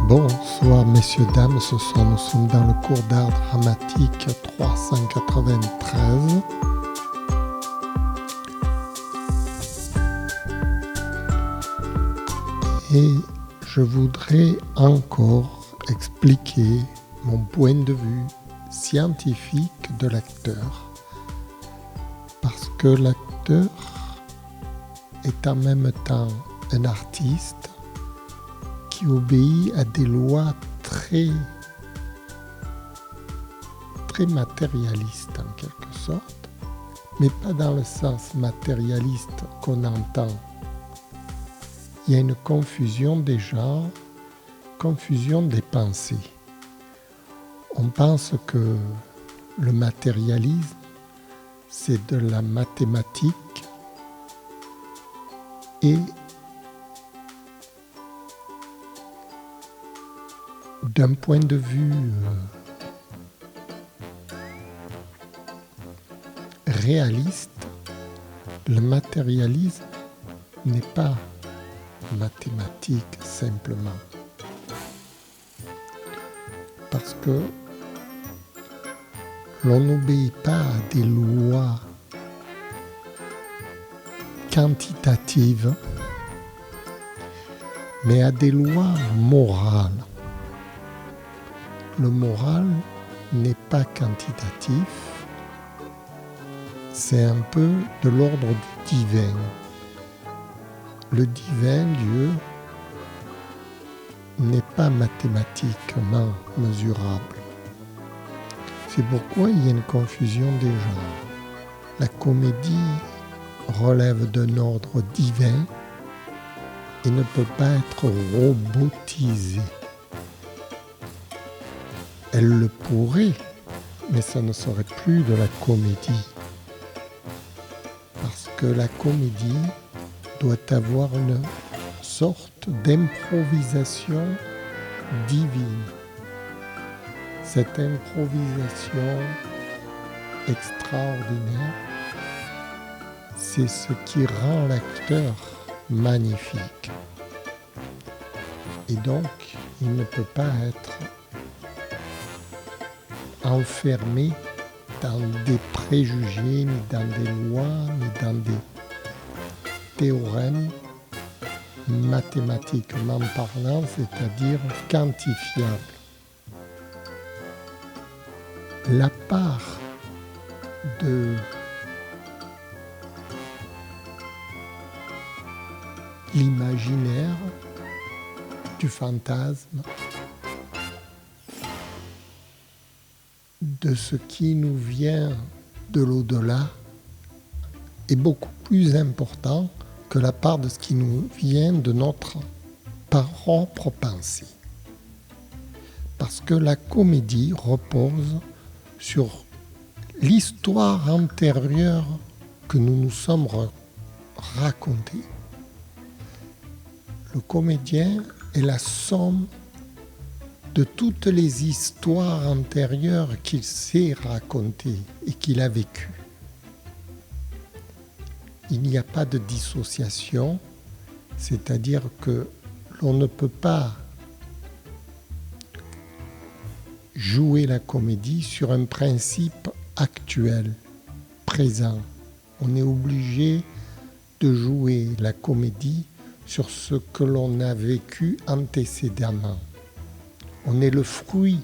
Bonsoir messieurs, dames, ce soir nous sommes dans le cours d'art dramatique 393. Et je voudrais encore expliquer mon point de vue scientifique de l'acteur. Parce que l'acteur est en même temps un artiste qui obéit à des lois très matérialistes en quelque sorte, mais pas dans le sens matérialiste qu'on entend. Il y a une confusion des genres, confusion des pensées. On pense que le matérialisme, c'est de la mathématique et d'un point de vue réaliste, le matérialisme n'est pas mathématique simplement. Parce que l'on n'obéit pas à des lois quantitatives, mais à des lois morales. Le moral n'est pas quantitatif, c'est un peu de l'ordre du divin. Le divin, Dieu, n'est pas mathématiquement mesurable. C'est pourquoi il y a une confusion des genres. La comédie relève d'un ordre divin et ne peut pas être robotisée. Elle le pourrait, mais ça ne serait plus de la comédie. Parce que la comédie doit avoir une sorte d'improvisation divine. Cette improvisation extraordinaire, c'est ce qui rend l'acteur magnifique. Et donc, il ne peut pas être enfermé dans des préjugés, ni dans des lois, ni dans des théorèmes mathématiquement parlant, c'est-à-dire quantifiables. La part de l'imaginaire, du fantasme, de ce qui nous vient de l'au-delà est beaucoup plus important que la part de ce qui nous vient de notre propre pensée. Parce que la comédie repose sur l'histoire antérieure que nous nous sommes racontée. Le comédien est la somme de toutes les histoires antérieures qu'il s'est racontées et qu'il a vécues. Il n'y a pas de dissociation, c'est-à-dire que l'on ne peut pas jouer la comédie sur un principe actuel, présent. On est obligé de jouer la comédie sur ce que l'on a vécu antécédemment. On est le fruit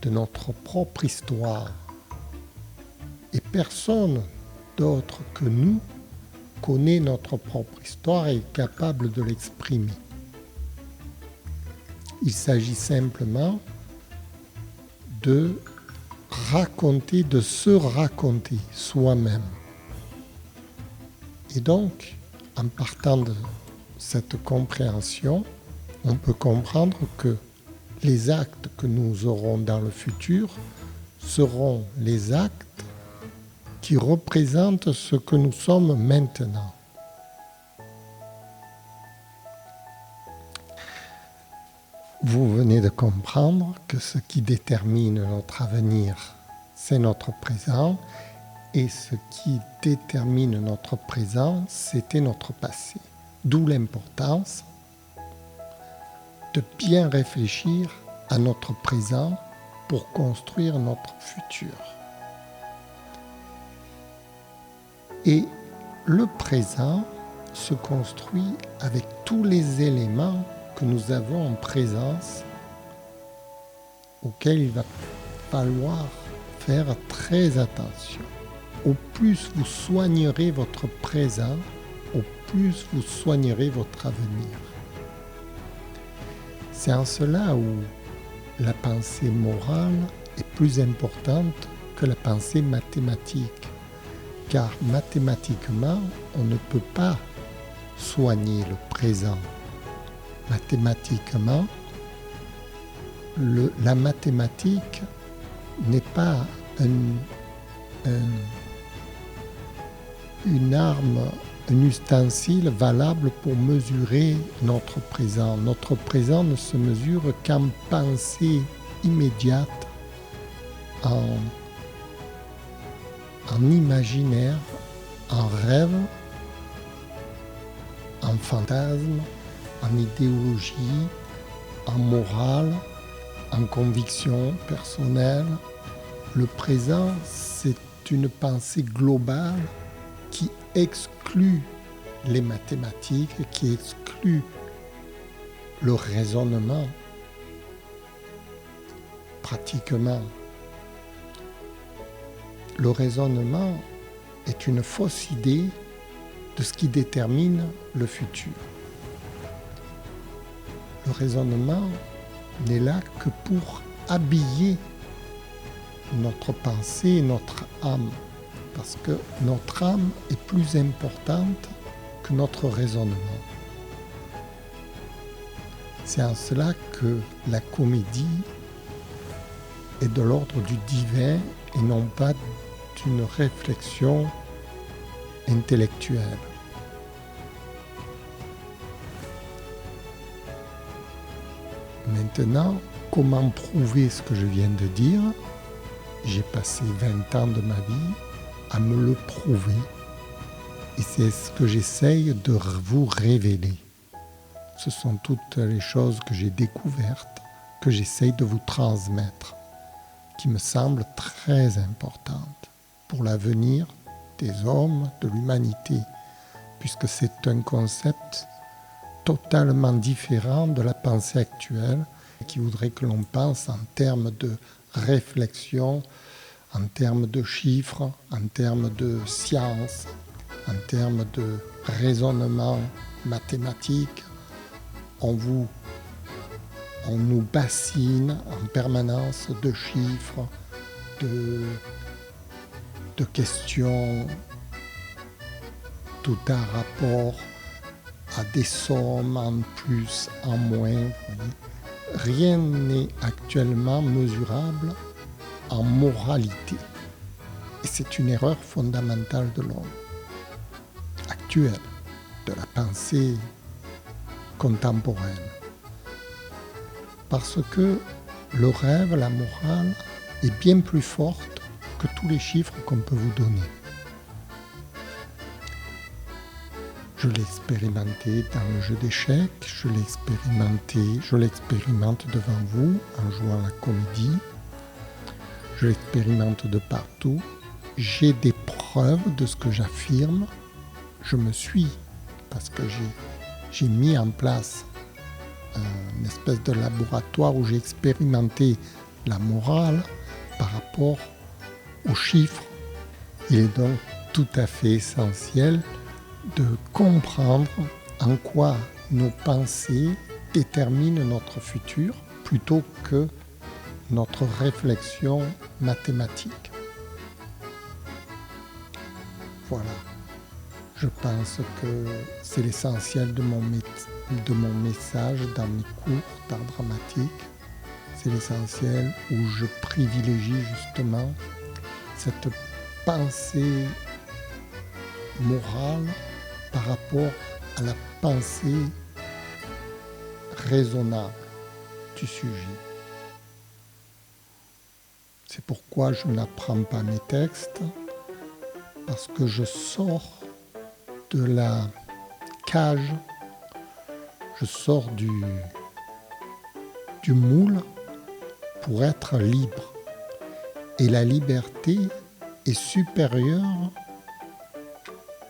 de notre propre histoire. Et personne d'autre que nous connaît notre propre histoire et est capable de l'exprimer. Il s'agit simplement de raconter, de se raconter soi-même. Et donc, en partant de cette compréhension, on peut comprendre que les actes que nous aurons dans le futur seront les actes qui représentent ce que nous sommes maintenant. Vous venez de comprendre que ce qui détermine notre avenir, c'est notre présent, et ce qui détermine notre présent, c'était notre passé. D'où l'importance de bien réfléchir à notre présent pour construire notre futur. Et le présent se construit avec tous les éléments que nous avons en présence auxquels il va falloir faire très attention. Au plus vous soignerez votre présent, au plus vous soignerez votre avenir. C'est en cela où la pensée morale est plus importante que la pensée mathématique. Car mathématiquement, on ne peut pas soigner le présent. Mathématiquement, la mathématique n'est pas une arme, un ustensile valable pour mesurer notre présent. Notre présent ne se mesure qu'en pensée immédiate, en imaginaire, en rêve, en fantasme, en idéologie, en morale, en conviction personnelle. Le présent, c'est une pensée globale qui exclut les mathématiques, qui exclut le raisonnement, pratiquement. Le raisonnement est une fausse idée de ce qui détermine le futur. Le raisonnement n'est là que pour habiller notre pensée et notre âme, parce que notre âme est plus importante que notre raisonnement. C'est en cela que la comédie est de l'ordre du divin et non pas d'une réflexion intellectuelle. Maintenant, comment prouver ce que je viens de dire ? J'ai passé 20 ans de ma vie à me le prouver. Et c'est ce que j'essaye de vous révéler. Ce sont toutes les choses que j'ai découvertes, que j'essaye de vous transmettre, qui me semblent très importantes pour l'avenir des hommes, de l'humanité, puisque c'est un concept totalement différent de la pensée actuelle, qui voudrait que l'on pense en termes de réflexion, en termes de chiffres, en termes de science, en termes de raisonnement mathématique. On nous bassine en permanence de chiffres, de questions, tout un rapport à des sommes en plus, en moins. Rien n'est actuellement mesurable en moralité. Et c'est une erreur fondamentale de l'homme actuel, de la pensée contemporaine. Parce que le rêve, la morale, est bien plus forte que tous les chiffres qu'on peut vous donner. Je l'ai expérimenté dans le jeu d'échecs, je l'expérimente devant vous en jouant à la comédie, je l'expérimente de partout. J'ai des preuves de ce que j'affirme, je me suis, parce que j'ai mis en place une espèce de laboratoire où j'ai expérimenté la morale par rapport aux chiffres. Il est donc tout à fait essentiel de comprendre en quoi nos pensées déterminent notre futur plutôt que notre réflexion mathématique. Voilà. Je pense que c'est l'essentiel de mon message dans mes cours d'art dramatique. C'est l'essentiel où je privilégie justement cette pensée morale par rapport à la pensée raisonnable du sujet. C'est pourquoi je n'apprends pas mes textes, parce que je sors de la cage, je sors du moule pour être libre. Et la liberté est supérieure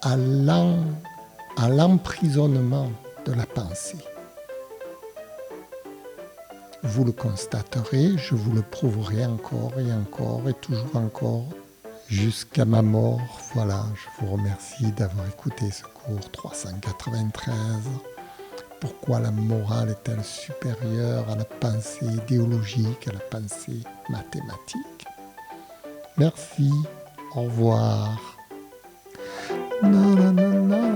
à l'emprisonnement de la pensée. Vous le constaterez, je vous le prouverai encore et toujours encore, jusqu'à ma mort. Voilà, je vous remercie d'avoir écouté ce cours 393. Pourquoi la morale est-elle supérieure à la pensée idéologique, à la pensée mathématique? Merci, au revoir. Na, na, na, na.